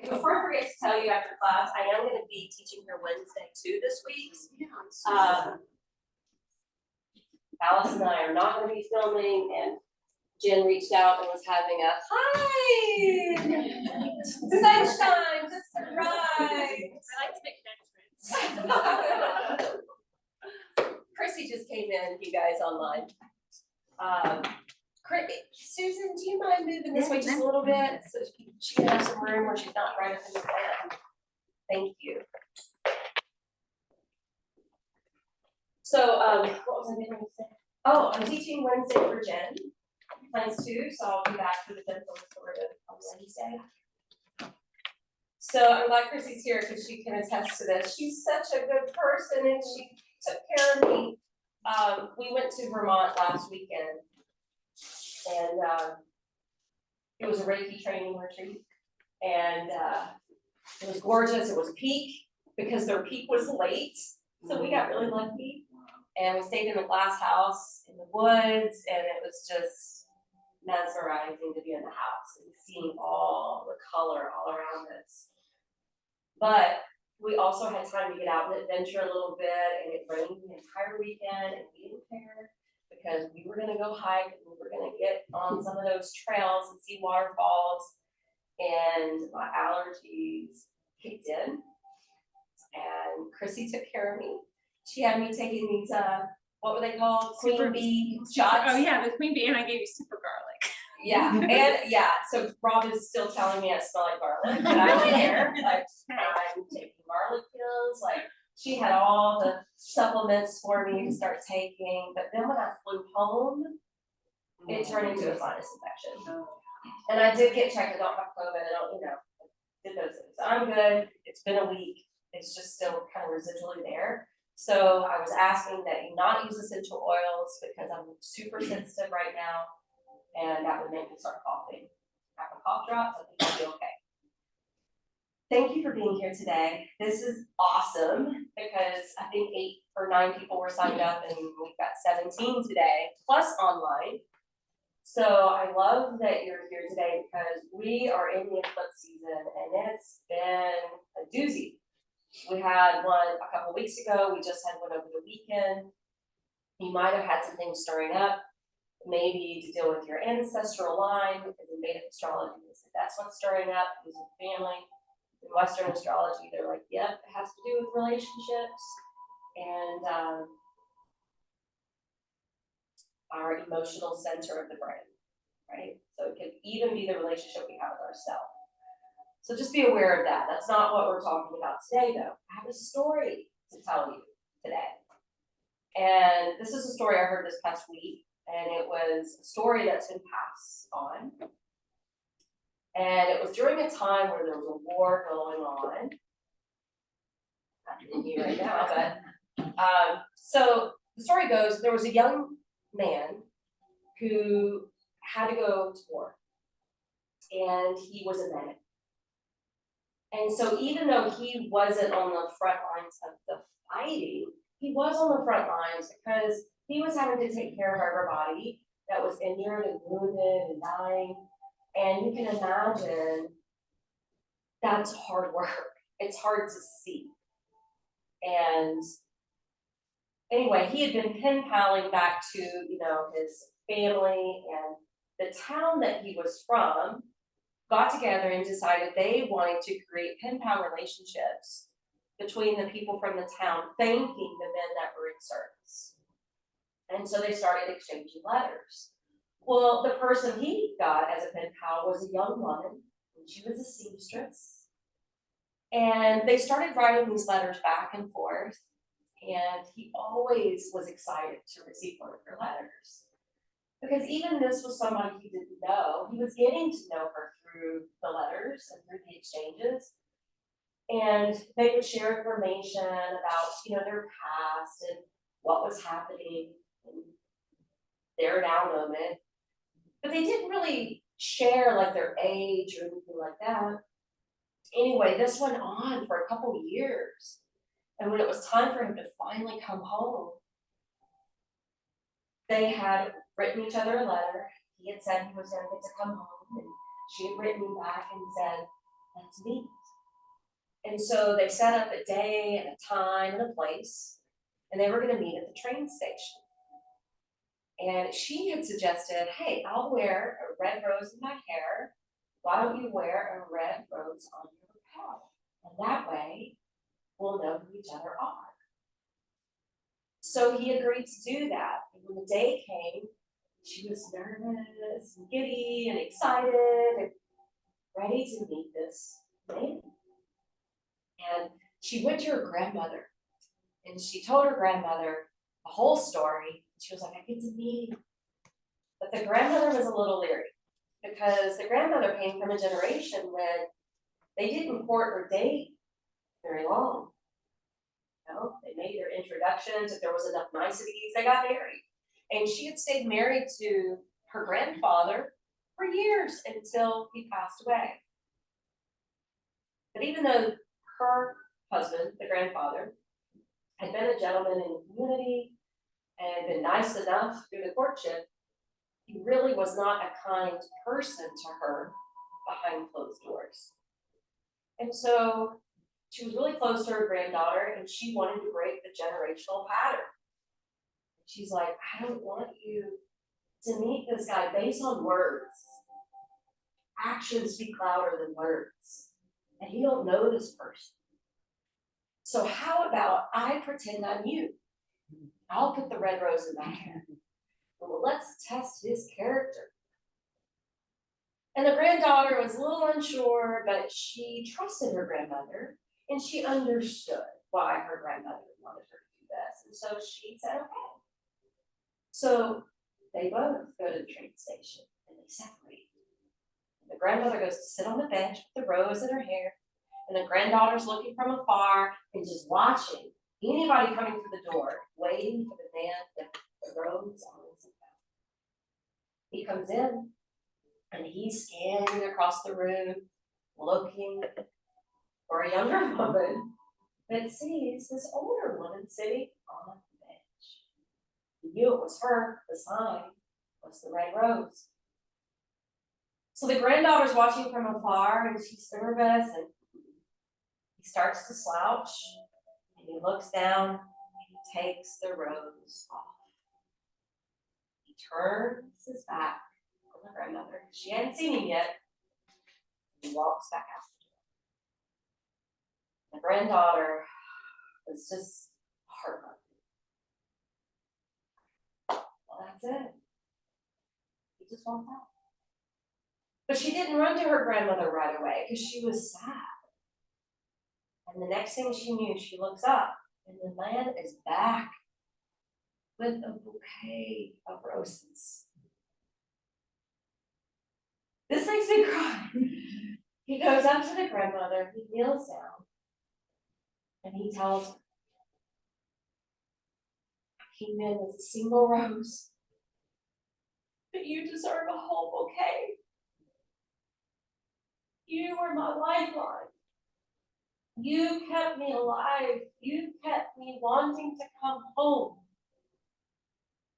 Before I forget to tell you after class, I am going to be teaching here Wednesday too this week. Alice and I are not going to be filming, and Jen reached out and was having a hi, sunshine, just surprise. I like to make announcements. Chrissy just came in, you guys online. Susan, do you mind moving this way just a little bit so she can have some room where she's not right up in the front? Thank you. So, what was I going to say? Oh, I'm teaching Wednesday for Jen. Plans to, so I'll be back for the dental restorative on Wednesday. So I'm glad Chrissy's here because she can attest to this. She's such a good person and she took care of me. We went to Vermont last weekend, and it was a Reiki training retreat, and it was gorgeous. It was peak because their peak was late, so we got really lucky. And we stayed in a glass house in the woods, and it was just mesmerizing to be in the house and seeing all the color all around us. But we also had time to get out and adventure a little bit, and it rained the entire weekend, and we didn't care because we were going to go hike and we were going to get on some of those trails and see waterfalls, and my allergies kicked in, and Chrissy took care of me. She had me taking these, what were they called? Queen bee shots. Oh yeah, the queen bee, and I gave you super garlic. Yeah, and yeah, so Rob is still telling me I smell like garlic, but I don't care. Like, I'm taking garlic pills. Like, she had all the supplements for me to start taking. But then when I flew home, it turned into a sinus infection. And I did get checked. I don't have COVID. I don't, did those things. So I'm good. It's been a week. It's just still kind of residually there. So I was asking that you not use essential oils because I'm super sensitive right now, and that would make me start coughing. Have a cough drops, I think I'll be okay. Thank you for being here today. This is awesome because I think 8 or 9 people were signed up, and we've got 17 today, plus online. So I love that you're here today because we are in the eclipse season, and it's been a doozy. We had one a couple weeks ago. We just had one over the weekend. You might have had some things stirring up, maybe to deal with your ancestral line, because in Vedic astrology, that's what's stirring up, is your family. In Western astrology, they're like, yep, it has to do with relationships and our emotional center of the brain, right? So it could even be the relationship we have with ourselves. So just be aware of that. That's not what we're talking about today, though. I have a story to tell you today. And this is a story I heard this past week, and it was a story that's been passed on. And it was during a time where there was a war going on. Not in here right now, but so the story goes, there was a young man who had to go to war, and he was a medic. And so even though he wasn't on the front lines of the fighting, he was on the front lines because he was having to take care of everybody that was injured and wounded and dying. And you can imagine that's hard work. It's hard to see. And anyway, he had been pen paling back to, his family, and the town that he was from got together and decided they wanted to create pen pal relationships between the people from the town, thanking the men that were in service. And so they started exchanging letters. Well, the person he got as a pen pal was a young woman, and she was a seamstress. And they started writing these letters back and forth, and he always was excited to receive one of her letters. Because even this was somebody he didn't know, he was getting to know her through the letters and through the exchanges. And they would share information about, their past and what was happening in their now moment. But they didn't really share like their age or anything like that. Anyway, this went on for a couple of years. And when it was time for him to finally come home, they had written each other a letter. he had said he was gonna get to come home, and she had written me back and said, let's meet. And so they set up a day and a time and a place, and they were gonna meet at the train station. And she had suggested, hey, I'll wear a red rose in my hair. Why don't you wear a red rose on your lapel? And that way, we'll know who each other are. So he agreed to do that. And when the day came, she was nervous and giddy and excited and ready to meet this man. And she went to her grandmother and she told her grandmother the whole story. She was like, I get to meet him. But the grandmother was a little leery because the grandmother came from a generation when they didn't court or date very long. You know, they made their introductions. If there was enough niceties, they got married. And she had stayed married to her grandfather for years until he passed away. But even though her husband, the grandfather, had been a gentleman in the community and been nice enough through the courtship, he really was not a kind person to her behind closed doors. And so she was really close to her granddaughter and she wanted to break the generational pattern. She's like, I don't want you to meet this guy based on words. Actions speak louder than words. And you don't know this person. So how about I pretend I'm you? I'll put the red rose in my hair. Well, let's test his character. And the granddaughter was a little unsure, but she trusted her grandmother and she understood why her grandmother wanted her to do this. And so she said, okay. So they both go to the train station and they separate. And the grandmother goes to sit on the bench with the rose in her hair, and the granddaughter's looking from afar and just watching anybody coming through the door, waiting for the man with the rose on his mouth. He comes in and he's scanning across the room, looking for a younger woman that sees this older woman sitting on the bench. He knew it was her. The sign was the red rose. So the granddaughter's watching from afar and she's nervous and he starts to slouch and he looks down and he takes the rose off. He turns his back on the grandmother. She hadn't seen him yet. He walks back out the door. The granddaughter was just heartbroken. Well, that's it. He just walked out. But she didn't run to her grandmother right away because she was sad. And the next thing she knew, she looks up and the man is back with a bouquet of roses. This makes me cry. He goes up to the grandmother, he kneels down, and he tells her, I came in with a single rose, but you deserve a whole bouquet. You were my lifeline. You kept me alive. You kept me wanting to come home.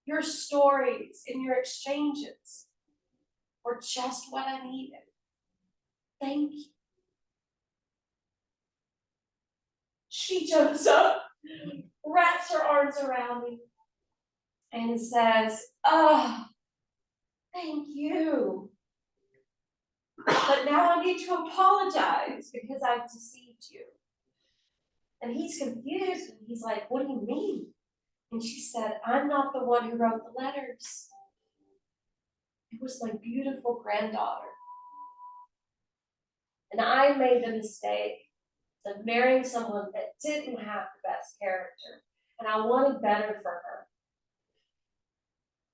Your stories and your exchanges were just what I needed. Thank you. She jumps up, wraps her arms around me, and says, oh, thank you. But now I need to apologize because I've deceived you. And he's confused and he's like, what do you mean? And she said, I'm not the one who wrote the letters. It was my beautiful granddaughter. And I made the mistake of marrying someone that didn't have the best character. And I wanted better for her.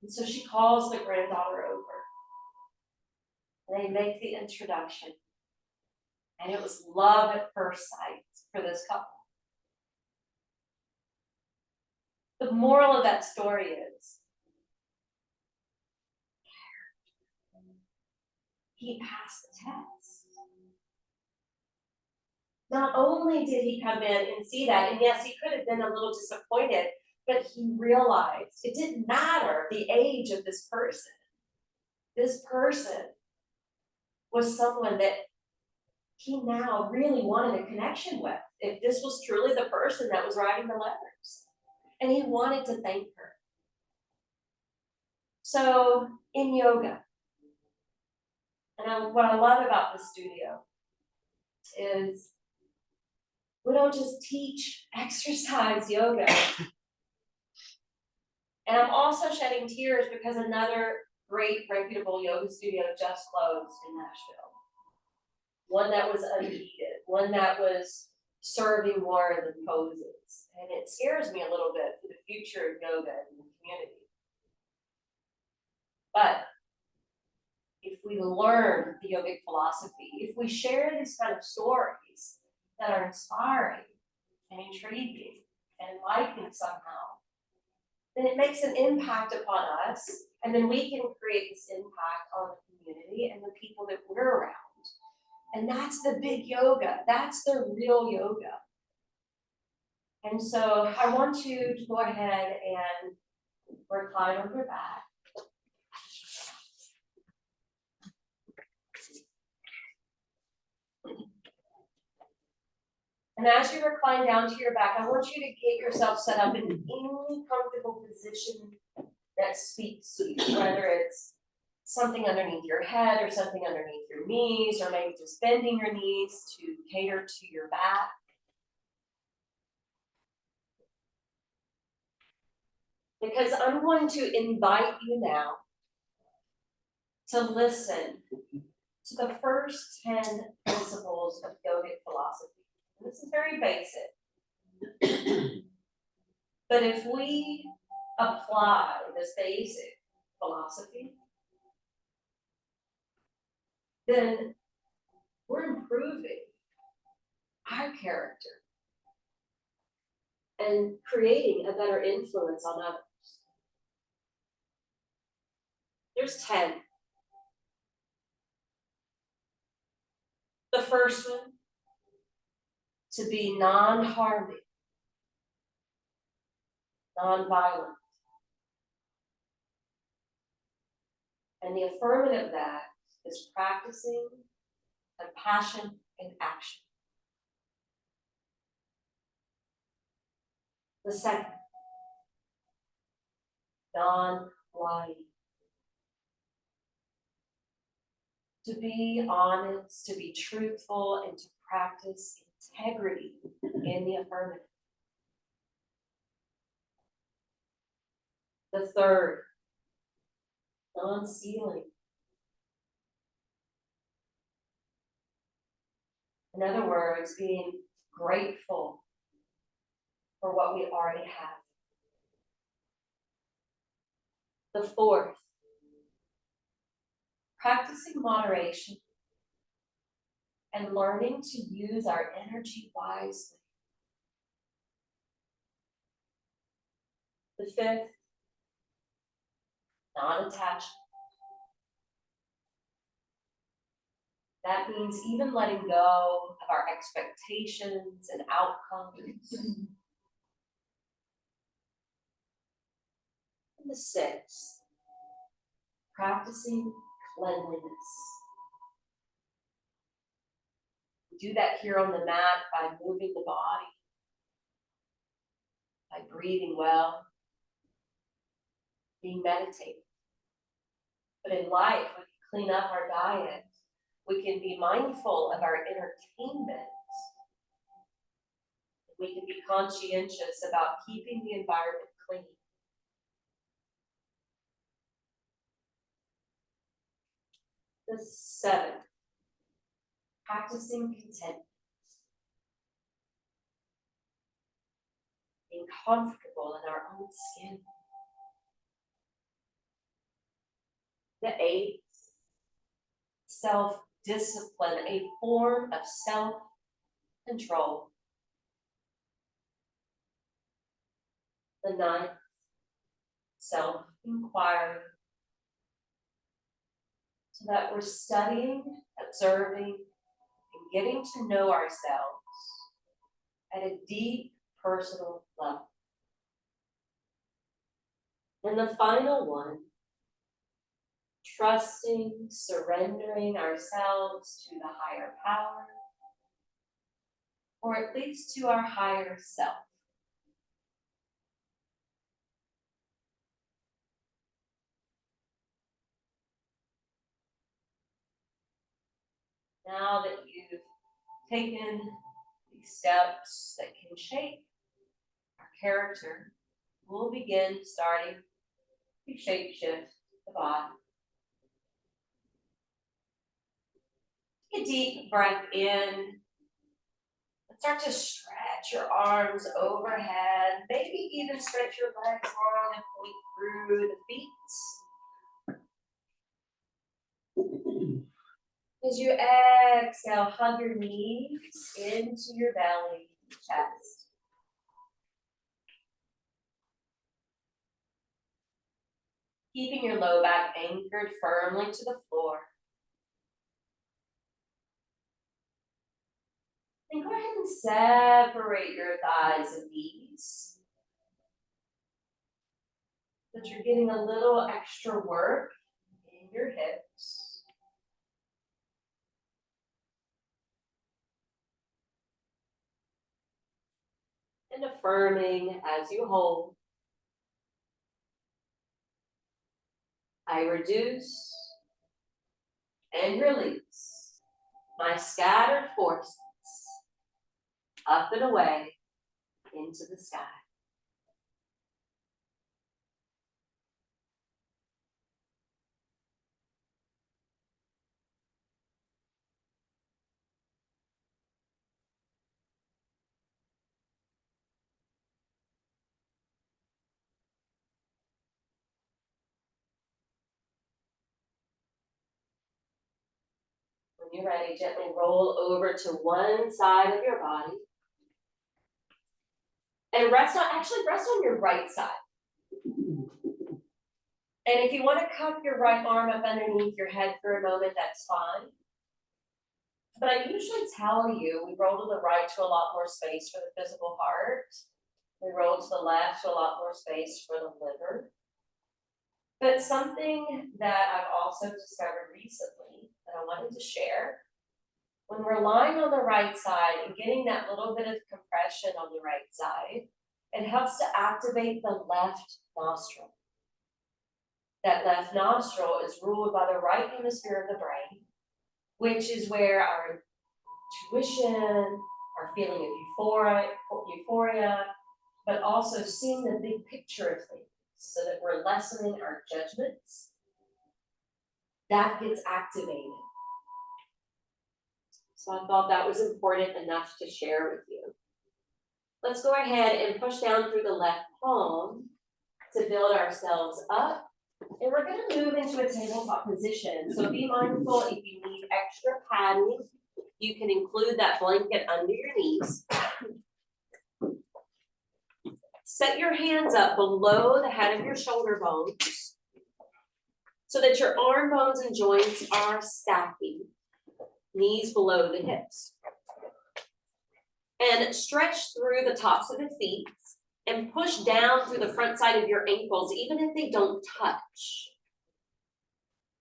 And so she calls the granddaughter over. They make the introduction. And it was love at first sight for this couple. The moral of that story is, he passed the test. Not only did he come in and see that, and yes, he could have been a little disappointed, but he realized it didn't matter the age of this person. this person was someone that he now really wanted a connection with, if this was truly the person that was writing the letters. And he wanted to thank her. So in yoga, and what I love about the studio is we don't just teach exercise yoga. And I'm also shedding tears because another great reputable yoga studio just closed in Nashville. One that was unneeded, one that was serving more than poses. And it scares me a little bit for the future of yoga in the community. But if we learn the yogic philosophy, if we share these kind of stories that are inspiring and intriguing and enlightening somehow, then it makes an impact upon us, and then we can create this impact on the community and the people that we're around. And that's the big yoga. That's the real yoga. And so I want you to go ahead and recline on your back. And as you recline down to your back, I want you to get yourself set up in any comfortable position that speaks to you, whether it's something underneath your head or something underneath your knees, or maybe just bending your knees to cater to your back. Because I'm going to invite you now to listen to the first 10 principles of yogic philosophy. And this is very basic. But if we apply this basic philosophy, then we're improving our character and creating a better influence on others. There's 10. The first one, to be non-harming, non-violent. And the affirmative of that is practicing compassion in action. The second, non-lying. To be honest, to be truthful, and to practice integrity in the affirmative. The third, non-stealing. In other words, being grateful for what we already have. The fourth, practicing moderation and learning to use our energy wisely. The fifth, non-attachment. That means even letting go of our expectations and outcomes. And the sixth, practicing cleanliness. We do that here on the mat by moving the body, by breathing well, being meditative. But in life, we can clean up our diet. We can be mindful of our entertainment. We can be conscientious about keeping the environment clean. The seventh, practicing contentment. Being comfortable in our own skin. The eighth, self-discipline, a form of self-control. The ninth, self-inquiry. So that we're studying, observing, and getting to know ourselves at a deep personal level. And the final one, trusting, surrendering ourselves to the higher power, or at least to our higher self. Now that you've taken these steps that can shape our character, we'll begin starting to shape-shift the body. Take a deep breath in and start to stretch your arms overhead, maybe even stretch your legs long and point through the feet. As you exhale, hug your knees into your belly, chest. Keeping your low back anchored firmly to the floor. And go ahead and separate your thighs and knees. But you're getting a little extra work in your hips. And affirming as you hold. I reduce and release my scattered forces up and away into the sky. When you're ready, gently roll over to one side of your body. And rest on your right side. And if you want to cup your right arm up underneath your head for a moment, that's fine. But I usually tell you, we roll to the right to a lot more space for the physical heart. We roll to the left to a lot more space for the liver. But something that I've also discovered recently that I wanted to share, when we're lying on the right side and getting that little bit of compression on the right side, it helps to activate the left nostril. That left nostril is ruled by the right hemisphere of the brain, which is where our intuition, our feeling of euphoria, but also seeing the big picture of things so that we're lessening our judgments, that gets activated. So I thought that was important enough to share with you. Let's go ahead and push down through the left palm to build ourselves up. And we're going to move into a tabletop position. So be mindful if you need extra padding, you can include that blanket under your knees. Set your hands up below the head of your shoulder bones so that your arm bones and joints are stacking, knees below the hips. And stretch through the tops of the feet and push down through the front side of your ankles, even if they don't touch.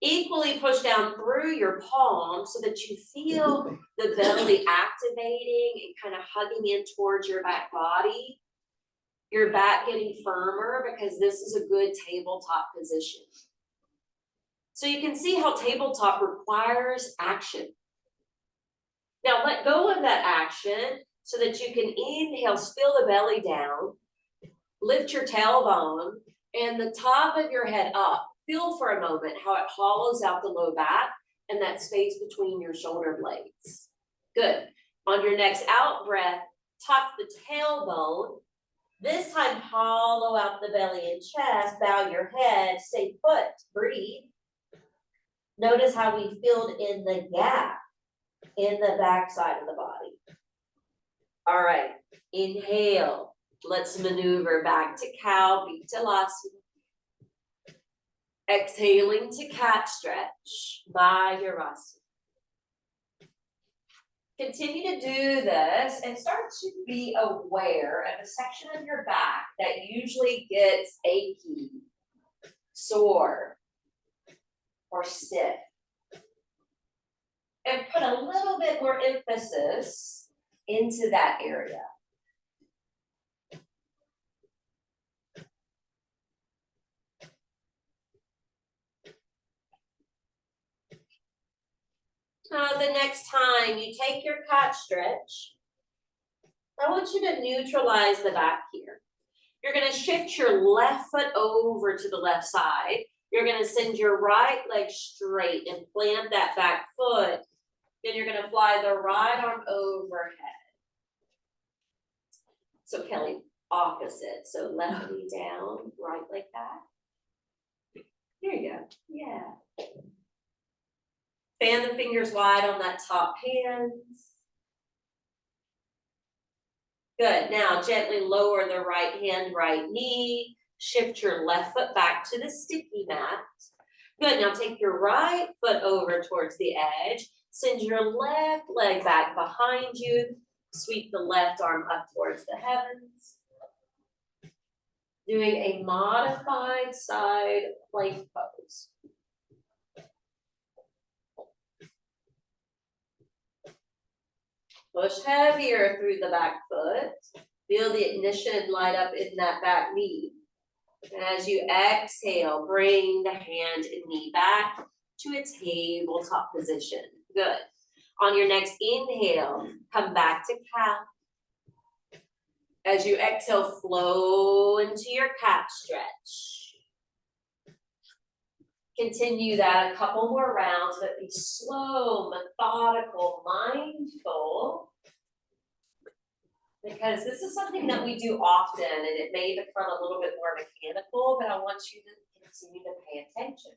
Equally push down through your palms so that you feel the belly activating and kind of hugging in towards your back body. Your back getting firmer because this is a good tabletop position. So you can see how tabletop requires action. Now let go of that action so that you can inhale, spill the belly down, lift your tailbone and the top of your head up. Feel for a moment how it hollows out the low back and that space between your shoulder blades. Good. On your next out breath, tuck the tailbone. This time, hollow out the belly and chest, bow your head, stay put, breathe. Notice how we filled in the gap in the back side of the body. All right, inhale. Let's maneuver back to cow, Bitalasana. Exhaling to cat stretch, Mayurasana. Continue to do this and start to be aware of the section of your back that usually gets achy, sore. or stiff. And put a little bit more emphasis into that area. The next time you take your cat stretch, I want you to neutralize the back here. You're gonna shift your left foot over to the left side. You're gonna send your right leg straight and plant that back foot. Then you're gonna fly the right arm overhead. So Kelly, opposite. So left knee down, right leg back. There you go, yeah. Fan the fingers wide on that top hand. Good, now gently lower the right hand, right knee. Shift your left foot back to the sticky mat. Good, now take your right foot over towards the edge. Send your left leg back behind you. Sweep the left arm up towards the heavens. Doing a modified side plank pose. Push heavier through the back foot. Feel the ignition light up in that back knee. And as you exhale, bring the hand and knee back to a tabletop position. Good. On your next inhale, come back to cat. As you exhale, flow into your cat stretch. Continue that a couple more rounds, but be slow, methodical, mindful. Because this is something that we do often, and it may become a little bit more mechanical, but I want you to continue to pay attention.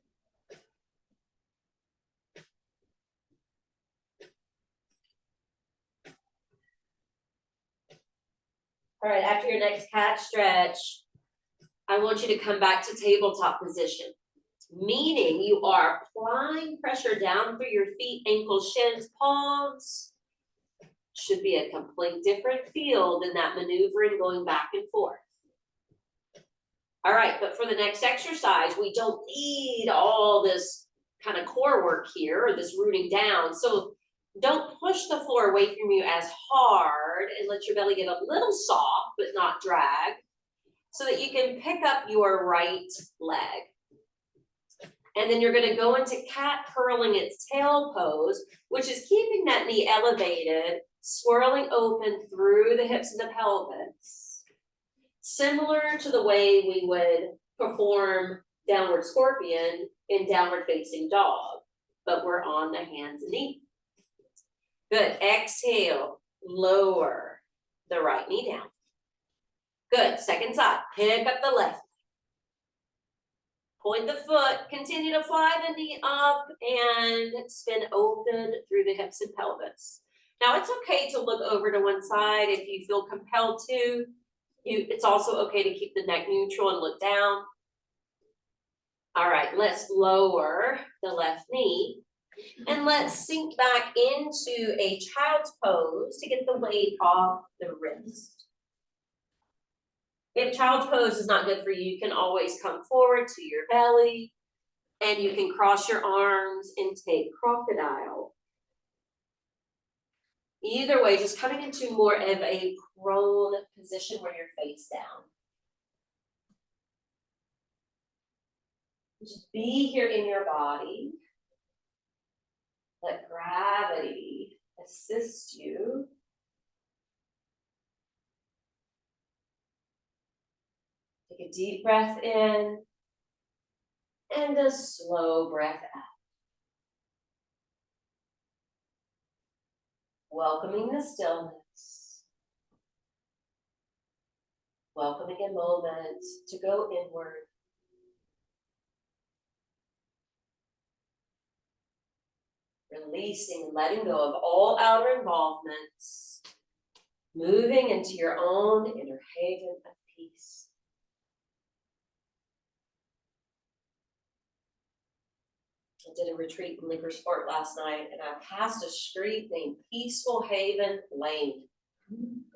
All right, after your next cat stretch, I want you to come back to tabletop position. Meaning you are applying pressure down through your feet, ankles, shins, palms. Should be a complete different feel than that maneuvering going back and forth. All right, but for the next exercise, we don't need all this kind of core work here or this rooting down. So don't push the floor away from you as hard and let your belly get a little soft, but not drag, so that you can pick up your right leg. And then you're gonna go into cat curling its tail pose, which is keeping that knee elevated, swirling open through the hips and the pelvis. Similar to the way we would perform downward scorpion in downward facing dog, but we're on the hands and knees. Good, exhale, lower the right knee down. Good, second side, pick up the left. Point the foot, continue to fly the knee up and spin open through the hips and pelvis. Now it's okay to look over to one side if you feel compelled to. It's also okay to keep the neck neutral and look down. All right, let's lower the left knee and let's sink back into a child's pose to get the weight off the wrist. If child's pose is not good for you, you can always come forward to your belly and you can cross your arms and take crocodile. Either way, just coming into more of a prone position where you're face down. Just be here in your body. Let gravity assist you. Take a deep breath in and a slow breath out. Welcoming the stillness. Welcoming a moment to go inward. Releasing, letting go of all outer involvements. Moving into your own inner haven of peace. I did a retreat in Liquor Sport last night and I passed a street named Peaceful Haven Lane.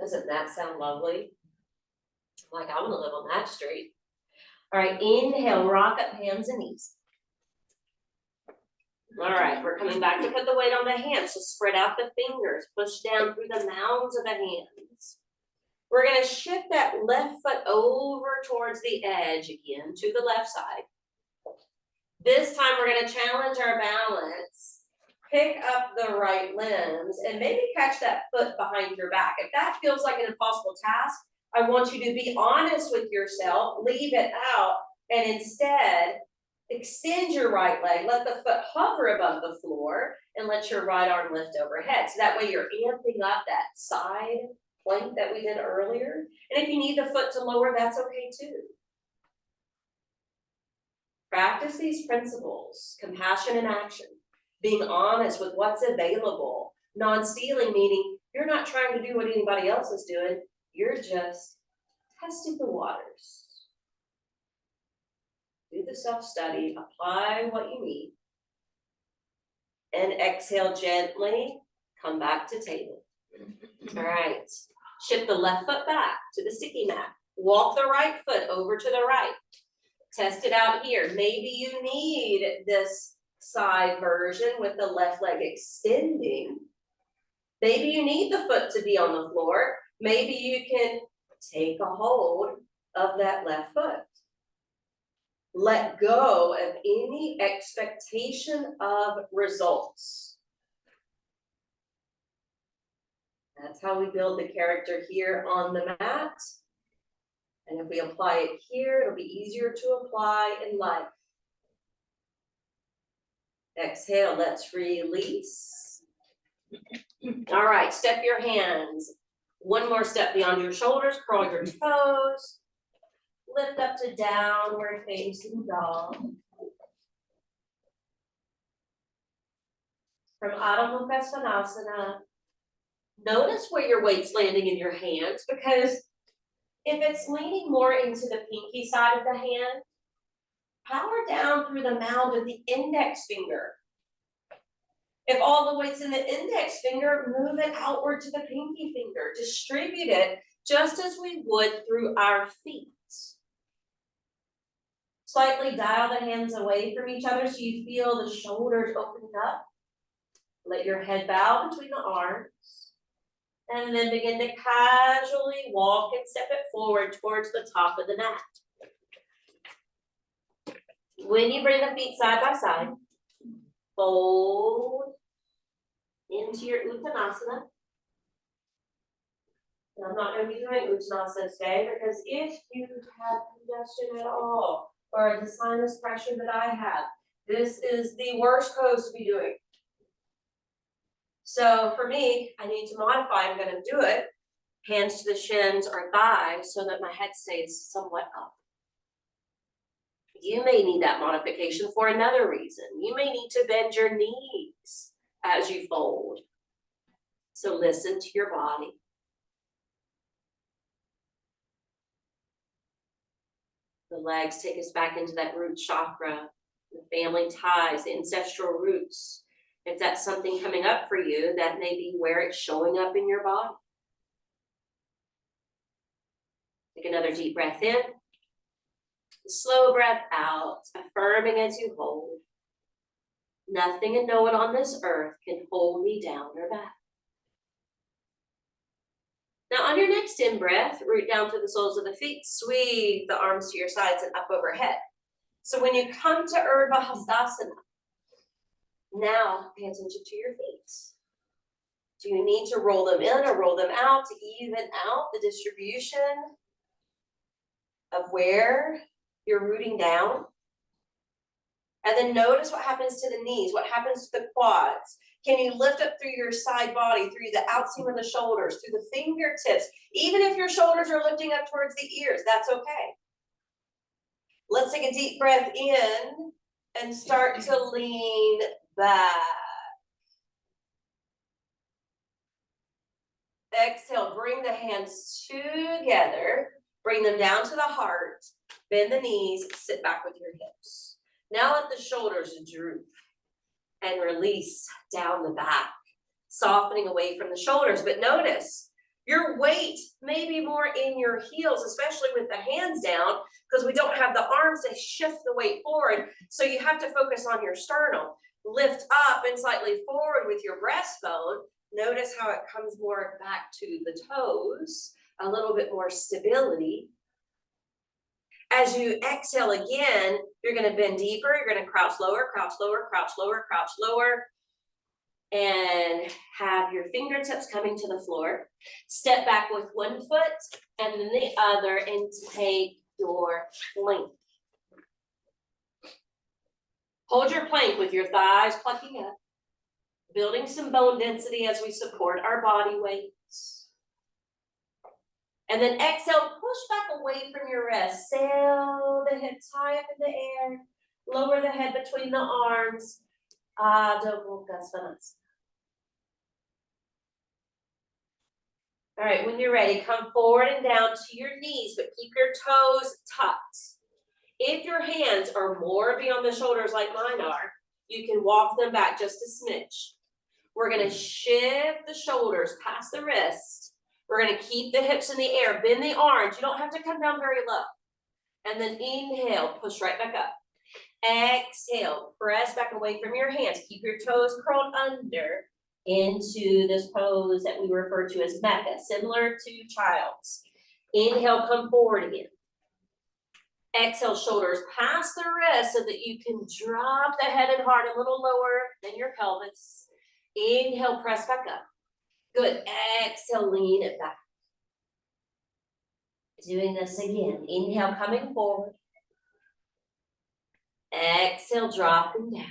Doesn't that sound lovely? I'm like, I want to live on that street. All right, inhale, rock up hands and knees. All right, we're coming back to put the weight on the hands. So spread out the fingers, push down through the mounds of the hands. We're gonna shift that left foot over towards the edge again to the left side. This time we're gonna challenge our balance, pick up the right limbs, and maybe catch that foot behind your back. If that feels like an impossible task, I want you to be honest with yourself, leave it out, and instead extend your right leg, let the foot hover above the floor, and let your right arm lift overhead. So that way you're amping up that side plank that we did earlier. And if you need the foot to lower, that's okay too. Practice these principles, compassion in action, being honest with what's available, non-stealing, meaning you're not trying to do what anybody else is doing, you're just testing the waters. Do the self-study, apply what you need, and exhale gently, come back to table. All right, shift the left foot back to the sticky mat. Walk the right foot over to the right. Test it out here. Maybe you need this side version with the left leg extending. Maybe you need the foot to be on the floor. Maybe you can take a hold of that left foot. Let go of any expectation of results. That's how we build the character here on the mat. And if we apply it here, it'll be easier to apply in life. Exhale, let's release. All right, step your hands. One more step beyond your shoulders, curl your toes. Lift up to downward facing dog. From Adho Mukha Svanasana, notice where your weight's landing in your hands, because if it's leaning more into the pinky side of the hand, power down through the mound of the index finger. If all the weight's in the index finger, move it outward to the pinky finger. Distribute it just as we would through our feet. Slightly dial the hands away from each other so you feel the shoulders opening up. Let your head bow between the arms. And then begin to casually walk and step it forward towards the top of the mat. When you bring the feet side by side, fold into your Uttanasana. And I'm not going to be doing Uttanasana today because if you have congestion at all, or the sinus pressure that I have, this is the worst pose to be doing. So for me, I need to modify. I'm going to do it hands to the shins or thighs so that my head stays somewhat up. You may need that modification for another reason. You may need to bend your knees as you fold. So listen to your body. The legs take us back into that root chakra, the family ties, the ancestral roots. If that's something coming up for you, that may be where it's showing up in your body. Take another deep breath in. Slow breath out, affirming as you hold. Nothing and no one on this earth can hold me down or back. Now on your next in-breath, root down to the soles of the feet, sweep the arms to your sides and up overhead. So when you come to Urdhva Hastasana, now pay attention to your feet. Do you need to roll them in or roll them out to even out the distribution of where you're rooting down? And then notice what happens to the knees, what happens to the quads. Can you lift up through your side body, through the outseam of the shoulders, through the fingertips? Even if your shoulders are lifting up towards the ears, that's okay. Let's take a deep breath in and start to lean back. Exhale, bring the hands together, bring them down to the heart, bend the knees, sit back with your hips. Now let the shoulders droop and release down the back, softening away from the shoulders. But notice your weight may be more in your heels, especially with the hands down, because we don't have the arms to shift the weight forward. So you have to focus on your sternum. lift up and slightly forward with your breastbone. Notice how it comes more back to the toes, a little bit more stability. As you exhale again, you're gonna bend deeper, you're gonna crouch lower, crouch lower, crouch lower, crouch lower, and have your fingertips coming to the floor. Step back with one foot and then the other and take your plank. Hold your plank with your thighs plucking up, building some bone density as we support our body weight. And then exhale, push back away from your wrist. Sail the hips high up in the air. Lower the head between the arms. Adho Mukha Svanasana. All right, when you're ready, come forward and down to your knees, but keep your toes tucked. If your hands are more beyond the shoulders like mine are, you can walk them back just a smidge. We're gonna shift the shoulders past the wrist. We're gonna keep the hips in the air, bend the arms. You don't have to come down very low. And then inhale, push right back up. Exhale, press back away from your hands. Keep your toes curled under into this pose that we refer to as Mecca, similar to child's. Inhale, come forward again. Exhale, shoulders past the wrist so that you can drop the head and heart a little lower than your pelvis. Inhale, press back up. Good. Exhale, lean it back. Doing this again. Inhale, coming forward. Exhale, dropping down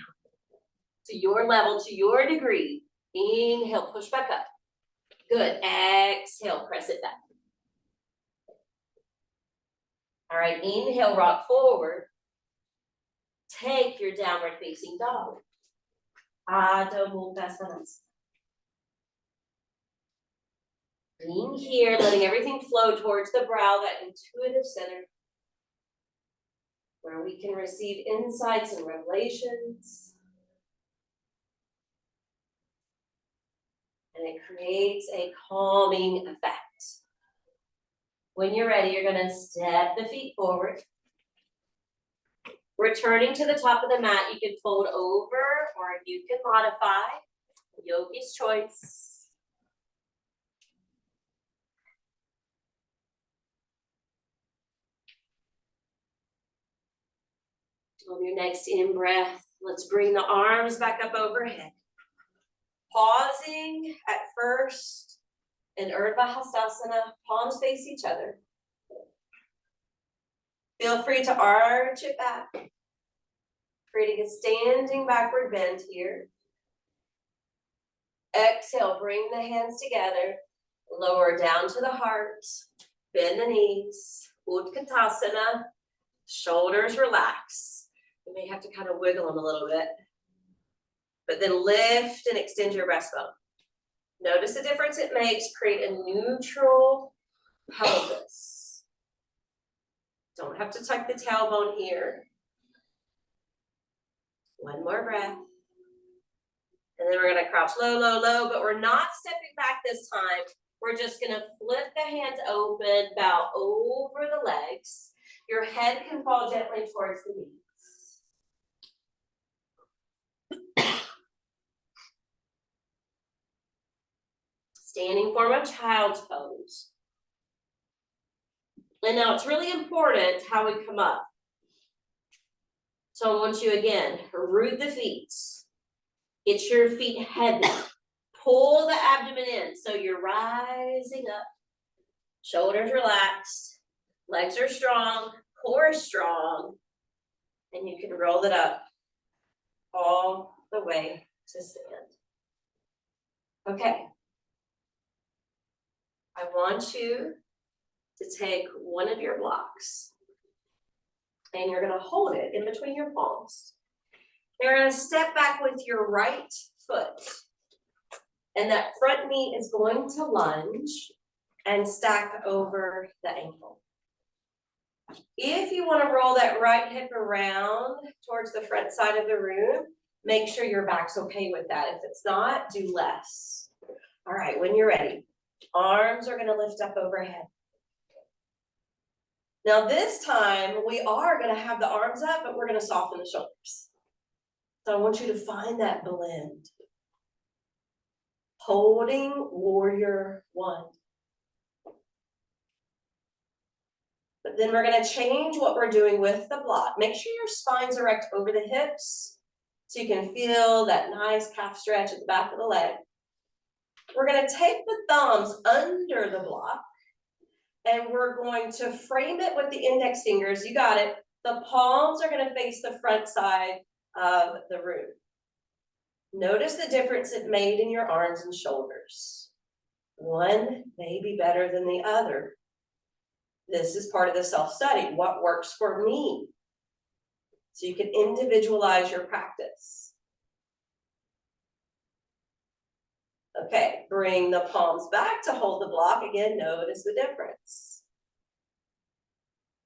to your level, to your degree. Inhale, push back up. Good. Exhale, press it back. All right, inhale, rock forward. Take your downward facing dog. Adho Mukha Svanasana. Being here, letting everything flow towards the brow, that intuitive center, where we can receive insights and revelations. And it creates a calming effect. When you're ready, you're gonna step the feet forward. Returning to the top of the mat, you can fold over or you can modify, yogi's choice. On your next in-breath, let's bring the arms back up overhead. Pausing at first in Urdhva Hastasana, palms face each other. Feel free to arch it back, creating a standing backward bend here. Exhale, bring the hands together, lower down to the heart, bend the knees, Utkatasana, shoulders relax. You may have to kind of wiggle them a little bit, but then lift and extend your breastbone. Notice the difference it makes. Create a neutral pelvis. Don't have to tuck the tailbone here. One more breath. And then we're gonna crouch low, low, low, but we're not stepping back this time. We're just gonna flip the hands open, bow over the legs. Your head can fall gently towards the knees. Standing form of child's pose. And now it's really important how we come up. So I want you again, root the feet. Get your feet heavy. Pull the abdomen in so you're rising up. Shoulders relaxed. Legs are strong. Core is strong. And you can roll it up all the way to stand. Okay. I want you to take one of your blocks and you're gonna hold it in between your palms. You're gonna step back with your right foot and that front knee is going to lunge and stack over the ankle. If you wanna roll that right hip around towards the front side of the room, make sure your back's okay with that. If it's not, do less. All right, when you're ready, arms are gonna lift up overhead. Now this time, we are gonna have the arms up, but we're gonna soften the shoulders. So I want you to find that blend. Holding warrior one. But then we're gonna change what we're doing with the block. Make sure your spine's erect over the hips so you can feel that nice calf stretch at the back of the leg. We're gonna take the thumbs under the block and we're going to frame it with the index fingers. You got it. The palms are gonna face the front side of the room. Notice the difference it made in your arms and shoulders. One may be better than the other. This is part of the self-study. What works for me? So you can individualize your practice. Okay, bring the palms back to hold the block. Again, notice the difference.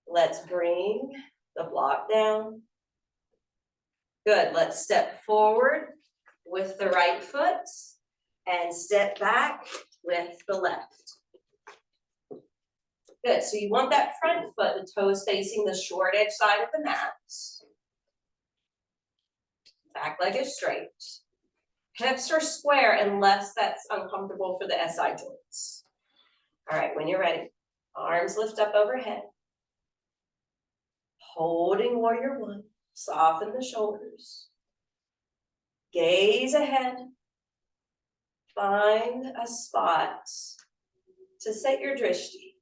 Let's bring the block down. Good, let's step forward with the right foot and step back with the left. Good, so you want that front foot, the toes facing the short edge side of the mat. Back leg is straight. Hips are square unless that's uncomfortable for the SI joints. All right, when you're ready, arms lift up overhead. Holding warrior one, soften the shoulders. Gaze ahead. Find a spot to set your drishti.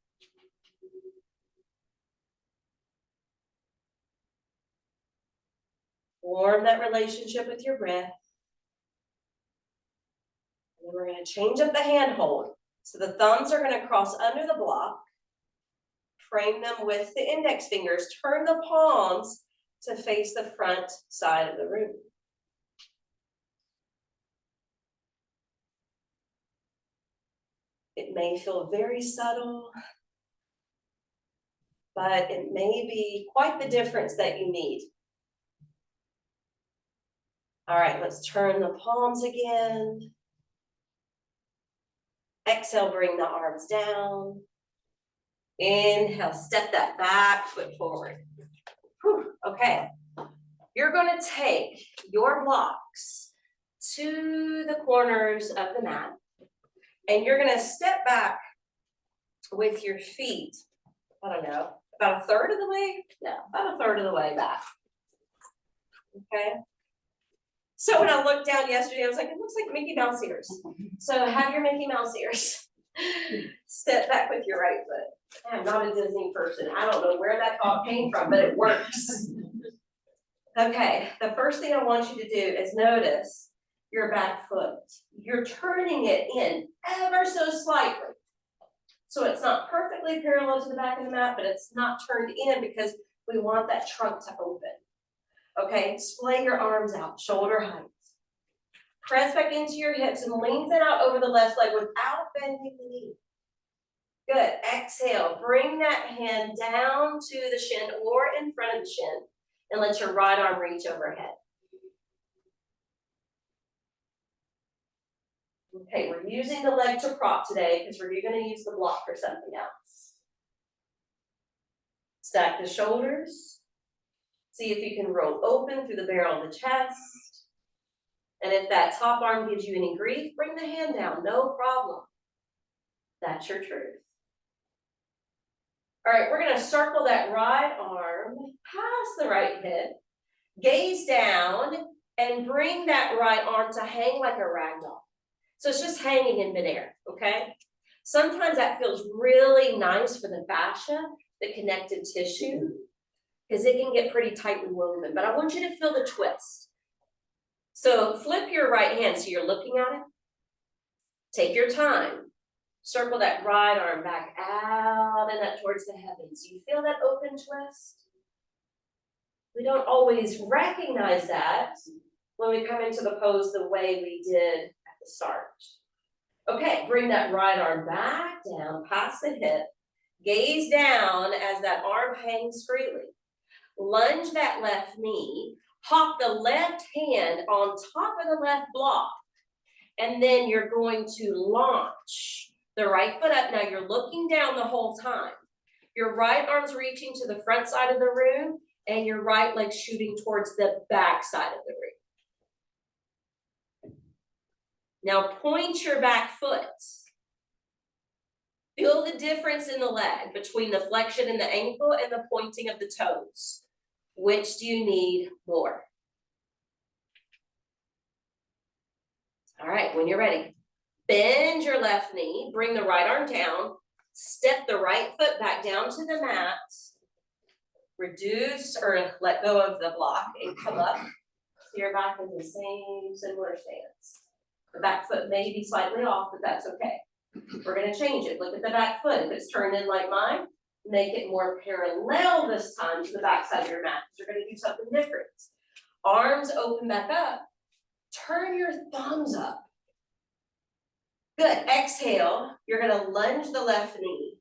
Form that relationship with your breath. And then we're going to change up the hand hold. So the thumbs are going to cross under the block. Frame them with the index fingers. Turn the palms to face the front side of the room. It may feel very subtle, but it may be quite the difference that you need. All right, let's turn the palms again. Exhale, bring the arms down. Inhale, step that back foot forward. Whew, okay, you're going to take your blocks to the corners of the mat, and you're going to step back with your feet, I don't know, about a third of the way? No, about a third of the way back. Okay. So when I looked down yesterday, I was like, it looks like Mickey Mouse ears. So have your Mickey Mouse ears. Step back with your right foot. I'm not a Disney person. I don't know where that thought came from, but it works. Okay, the first thing I want you to do is notice your back foot. You're turning it in ever so slightly. So it's not perfectly parallel to the back of the mat, but it's not turned in because we want that trunk to open. Okay, splay your arms out, shoulder height. Press back into your hips and lengthen out over the left leg without bending the knee. Good, exhale, bring that hand down to the shin or in front of the shin and let your right arm reach overhead. Okay, we're using the leg to prop today because we're gonna use the block for something else. Stack the shoulders. See if you can roll open through the barrel of the chest. And if that top arm gives you any grief, bring the hand down, no problem. That's your truth. All right, we're gonna circle that right arm past the right hip, gaze down, and bring that right arm to hang like a rag doll. So it's just hanging in midair, okay? Sometimes that feels really nice for the fascia, the connective tissue, because it can get pretty tightly woven, but I want you to feel the twist. So flip your right hand so you're looking at it. Take your time. Circle that right arm back out and up towards the heavens. You feel that open twist? We don't always recognize that when we come into the pose the way we did at the start. Okay, bring that right arm back down past the hip. Gaze down as that arm hangs freely. Lunge that left knee. Hop the left hand on top of the left block. And then you're going to launch the right foot up. Now you're looking down the whole time. Your right arm's reaching to the front side of the room and your right leg shooting towards the back side of the room. Now point your back foot. Feel the difference in the leg between the flexion in the ankle and the pointing of the toes. Which do you need more? All right, when you're ready, bend your left knee, bring the right arm down, step the right foot back down to the mat, reduce or let go of the block and come up. So you're back in the same similar stance. The back foot may be slightly off, but that's okay. We're gonna change it. Look at the back foot. If it's turned in like mine, make it more parallel this time to the back side of your mat. You're gonna do something different. Arms open back up. Turn your thumbs up. Good, exhale. You're gonna lunge the left knee.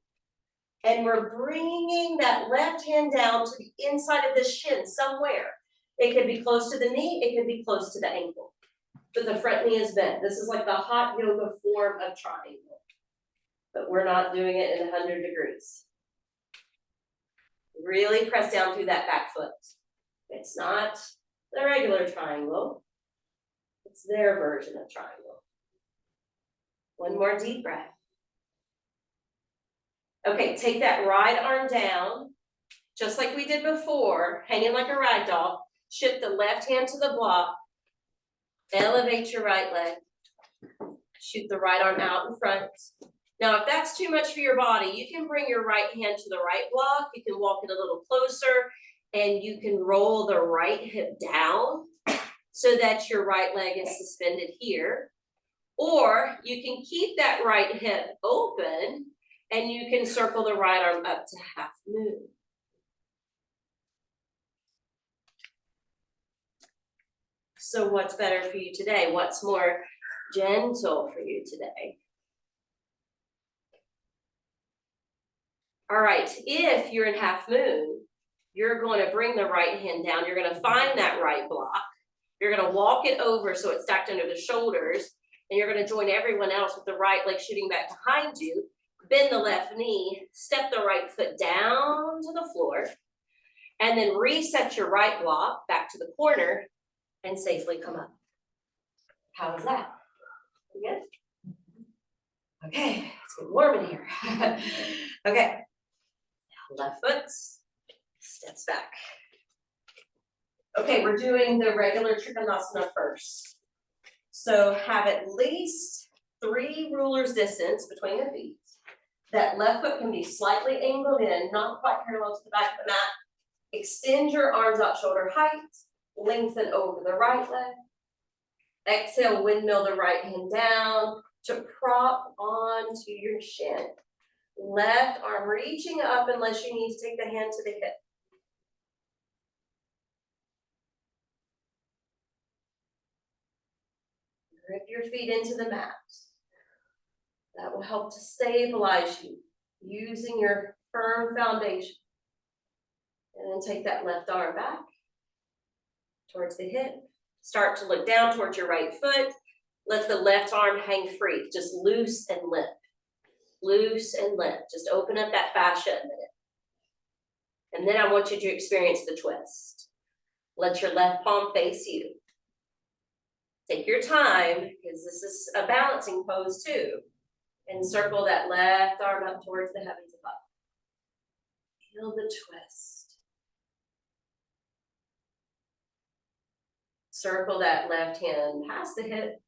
And we're bringing that left hand down to the inside of the shin somewhere. It could be close to the knee, it could be close to the ankle. But the front knee is bent. This is like the hot yoga form of triangle. But we're not doing it in 100 degrees. Really press down through that back foot. It's not the regular triangle. It's their version of triangle. One more deep breath. Okay, take that right arm down, just like we did before, hanging like a rag doll. Shift the left hand to the block. Elevate your right leg. Shoot the right arm out in front. Now, if that's too much for your body, you can bring your right hand to the right block. You can walk it a little closer, and you can roll the right hip down so that your right leg is suspended here. Or you can keep that right hip open, and you can circle the right arm up to half moon. So what's better for you today? What's more gentle for you today? All right, if you're in half moon, you're going to bring the right hand down. You're going to find that right block. You're going to walk it over so it's stacked under the shoulders, and you're going to join everyone else with the right leg shooting back behind you. Bend the left knee, step the right foot down to the floor, and then reset your right block back to the corner and safely come up. How is that? Good? Okay, it's getting warm in here. Okay, left foot steps back. Okay, we're doing the regular Trikonasana first. So have at least 3 rulers distance between the feet. That left foot can be slightly angled in, not quite parallel to the back of the mat. Extend your arms out shoulder height, lengthen over the right leg. Exhale, windmill the right hand down to prop onto your shin. Left arm reaching up unless you need to take the hand to the hip. Grip your feet into the mat. That will help to stabilize you using your firm foundation. And then take that left arm back towards the hip. Start to look down towards your right foot. Let the left arm hang free. Just loose and limp. Loose and limp. Just open up that fascia a minute. And then I want you to experience the twist. Let your left palm face you. Take your time, because this is a balancing pose too. And circle that left arm up towards the heavens above. Feel the twist. Circle that left hand past the hip,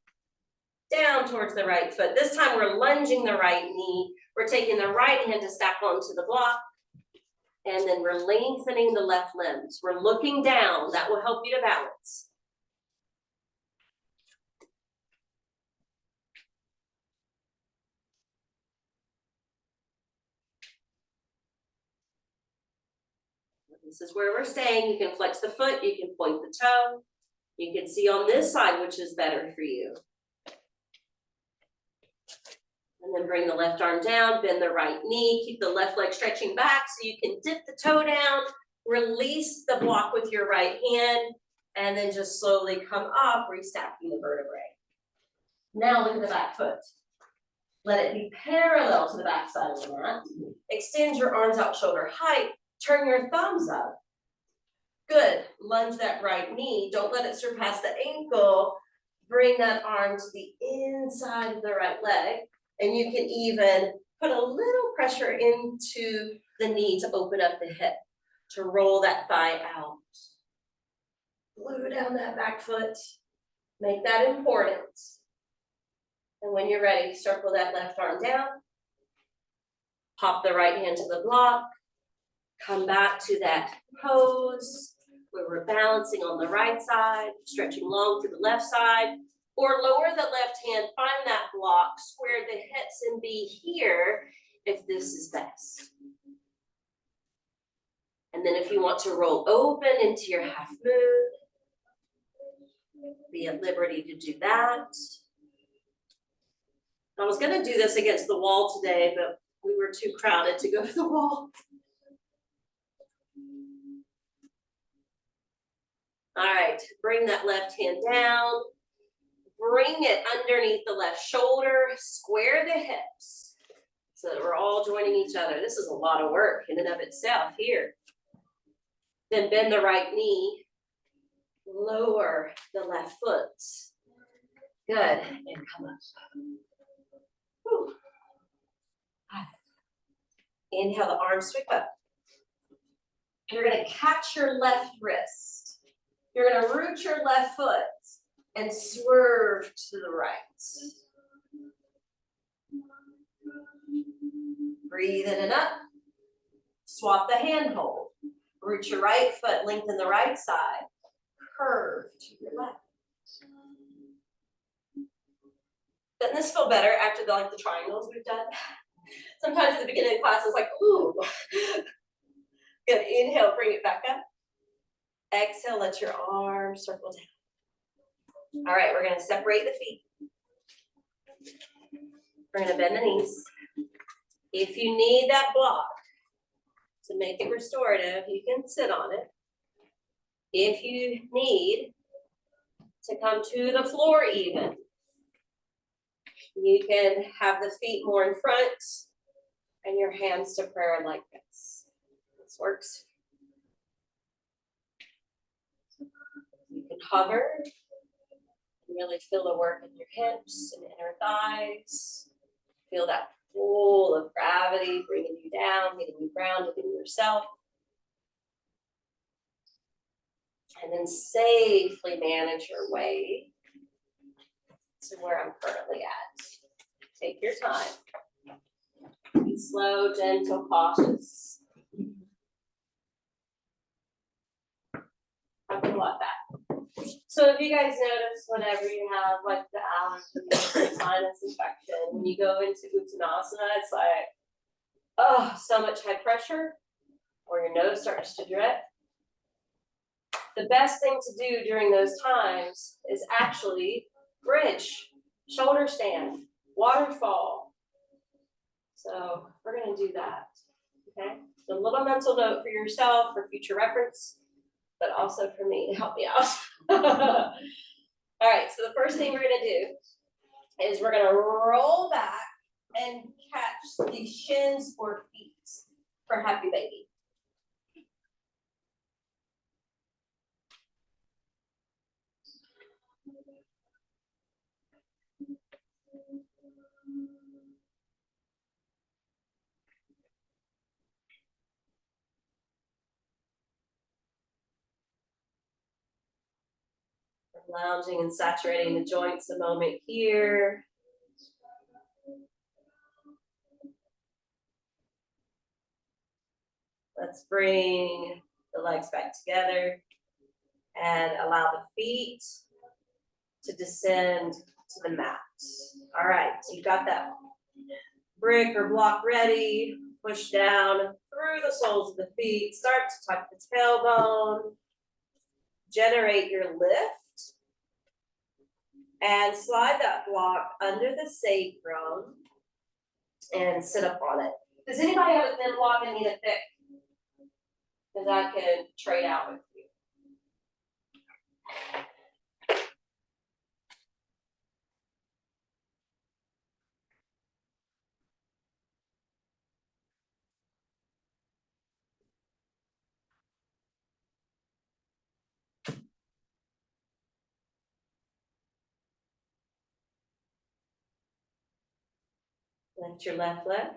down towards the right foot. This time we're lunging the right knee. We're taking the right hand to stack onto the block. And then we're lengthening the left limbs. We're looking down. That will help you to balance. This is where we're staying. You can flex the foot, you can point the toe. You can see on this side which is better for you. And then bring the left arm down, bend the right knee, keep the left leg stretching back so you can dip the toe down, release the block with your right hand, and then just slowly come up, restacking the vertebrae. Now look at the back foot. Let it be parallel to the back side of the mat. Extend your arms out shoulder height. Turn your thumbs up. Good. Lunge that right knee. Don't let it surpass the ankle. Bring that arm to the inside of the right leg, and you can even put a little pressure into the knee to open up the hip, to roll that thigh out. Glue down that back foot, make that important. And when you're ready, circle that left arm down, pop the right hand to the block, come back to that pose where we're balancing on the right side, stretching long through the left side, or lower the left hand, find that block, square the hips and be here if this is best. And then if you want to roll open into your half moon, be at liberty to do that. I was gonna do this against the wall today, but we were too crowded to go to the wall. All right, bring that left hand down. Bring it underneath the left shoulder, square the hips so that we're all joining each other. This is a lot of work in and of itself here. Then bend the right knee, lower the left foot. Good, and come up. Whew. Inhale, the arms sweep up. You're gonna catch your left wrist. You're gonna root your left foot and swerve to the right. Breathe in and up. Swap the hand hold. Root your right foot, lengthen the right side. Curve to your left. Doesn't this feel better after the triangles we've done? Sometimes at the beginning of class, it's like, ooh. Good, inhale, bring it back up. Exhale, let your arms circle down. All right, we're gonna separate the feet. We're gonna bend the knees. If you need that block to make it restorative, you can sit on it. If you need to come to the floor even, you can have the feet more in front and your hands to prayer like this. This works. You can hover and really feel the work in your hips and inner thighs. Feel that pull of gravity bringing you down, getting you grounded in yourself. And then safely manage your way to where I'm currently at. Take your time. Be slow, gentle, cautious. I would love that. So if you guys notice whenever you have like the allergy, sinus infection, when you go into Uttanasana, it's like, oh, so much head pressure, or your nose starts to drip. The best thing to do during those times is actually bridge, shoulder stand, waterfall. So we're gonna do that, okay? A little mental note for yourself for future reference, but also for me to help me out. All right, so the first thing we're gonna do is we're gonna roll back and catch the shins or feet for happy baby. Lounging and saturating the joints a moment here. Let's bring the legs back together and allow the feet to descend to the mat. All right, so you got that brick or block ready. Push down through the soles of the feet. Start to tuck the tailbone. Generate your lift. And slide that block under the sacrum and sit up on it. Does anybody have a thin block and need a thick? Because I can trade out with you. Lift your left leg.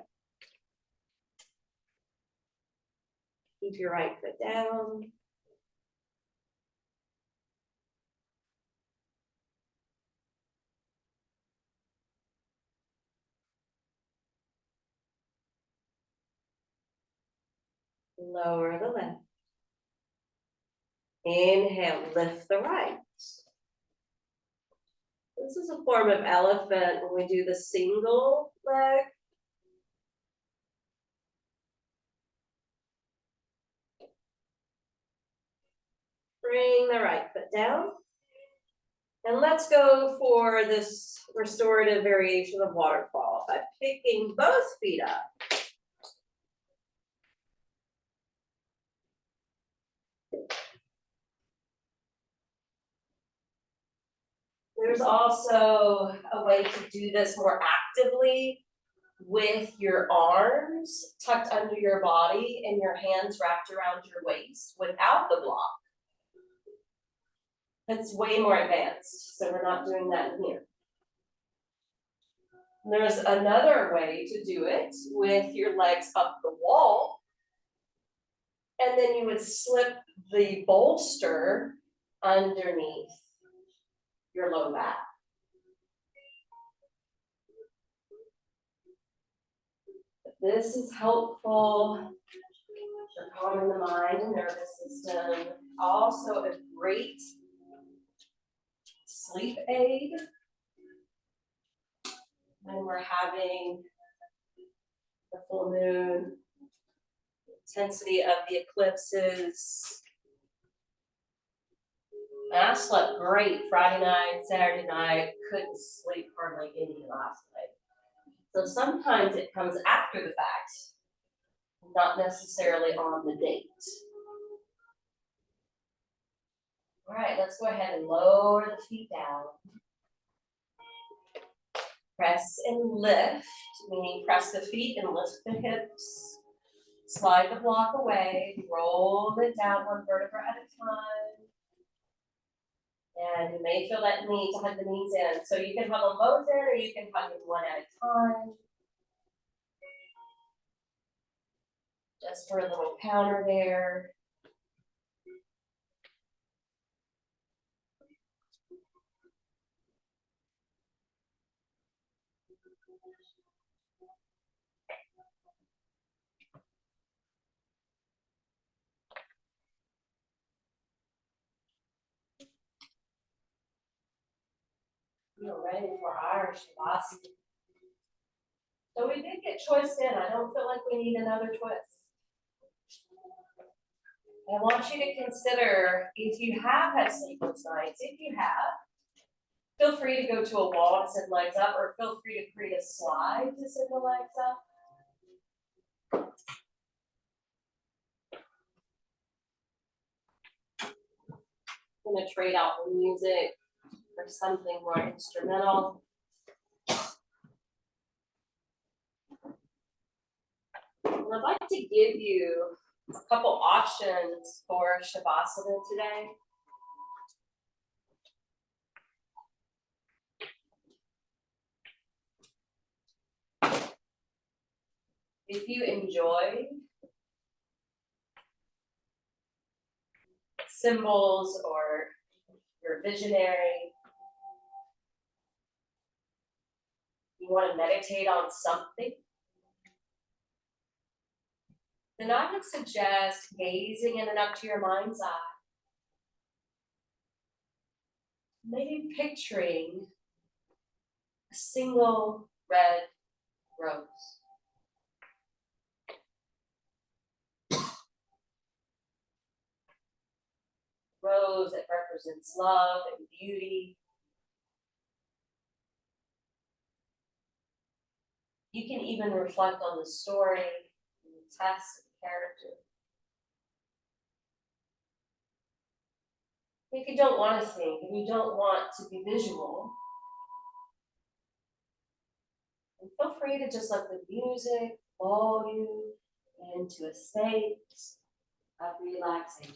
Keep your right foot down. Lower the left. Inhale, lift the right. This is a form of elephant when we do the single leg. Bring the right foot down. And let's go for this restorative variation of waterfall by picking both feet up. There's also a way to do this more actively with your arms tucked under your body and your hands wrapped around your waist without the block. That's way more advanced, so we're not doing that in here. There's another way to do it with your legs up the wall. And then you would slip the bolster underneath your low back. This is helpful for calming the mind and nervous system. Also a great sleep aid when we're having the full moon, intensity of the eclipses. And I slept great Friday night, Saturday night, couldn't sleep hardly any last night. So sometimes it comes after the fact, not necessarily on the date. All right, let's go ahead and lower the feet down. Press and lift, meaning press the feet and lift the hips. Slide the block away, roll it down one vertebra at a time. And you may feel that need to hug the knees in. So you can hug them both in or you can hug them one at a time. Just for a little counter there. You're ready for our Shavasana. So we did get choiced in. I don't feel like we need another twist. I want you to consider if you have had sleepless nights, if you have, feel free to go to a wall to sit legs up or feel free to create a slide to sit the legs up. I'm gonna trade out the music for something more instrumental. And I'd like to give you a couple options for Shavasana today. If you enjoy symbols or you're visionary, you want to meditate on something, then I would suggest gazing in and up to your mind's eye. Maybe picturing a single red rose. Rose that represents love and beauty. You can even reflect on the story and the test of the character. If you don't want to think and you don't want to be visual, then feel free to just let the music lull you into a state of relaxation.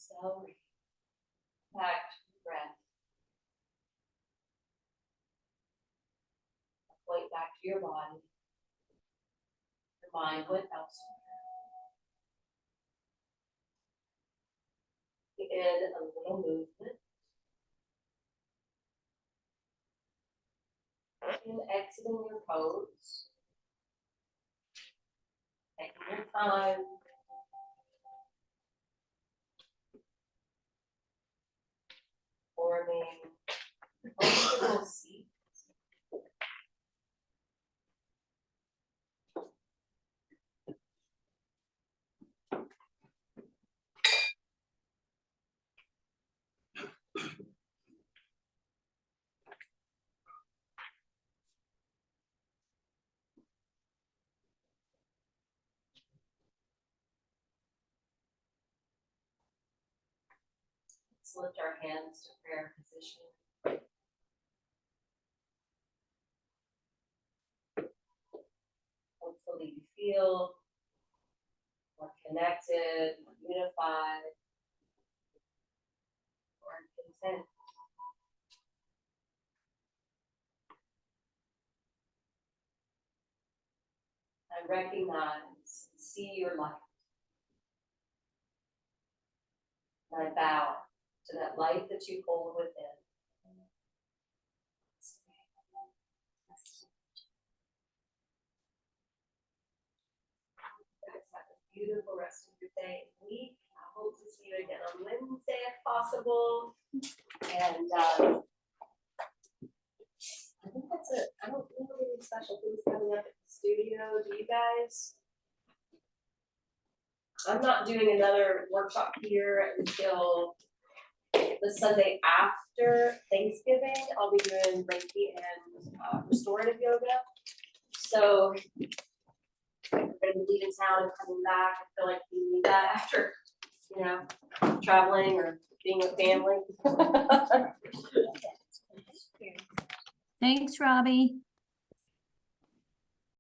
Exhale, back to the breath. Point back to your body. Your mind went elsewhere. In a little movement. And exiting your pose. Taking your time. Forming a comfortable seat. Let's lift our hands to prayer position. Hopefully you feel more connected, more unified, more content. I recognize and see your light. And I bow to that light that you hold within. Guys, have a beautiful rest of your day and week. I hope to see you again on Wednesday if possible. And I think that's it. I don't think of any special things coming up at the studio. Do you guys? I'm not doing another workshop here until the Sunday after Thanksgiving. I'll be doing Reiki and restorative yoga. So I'm gonna be leaving town and coming back. I feel like we need that after, you know, traveling or being with family. Thanks, Robbie.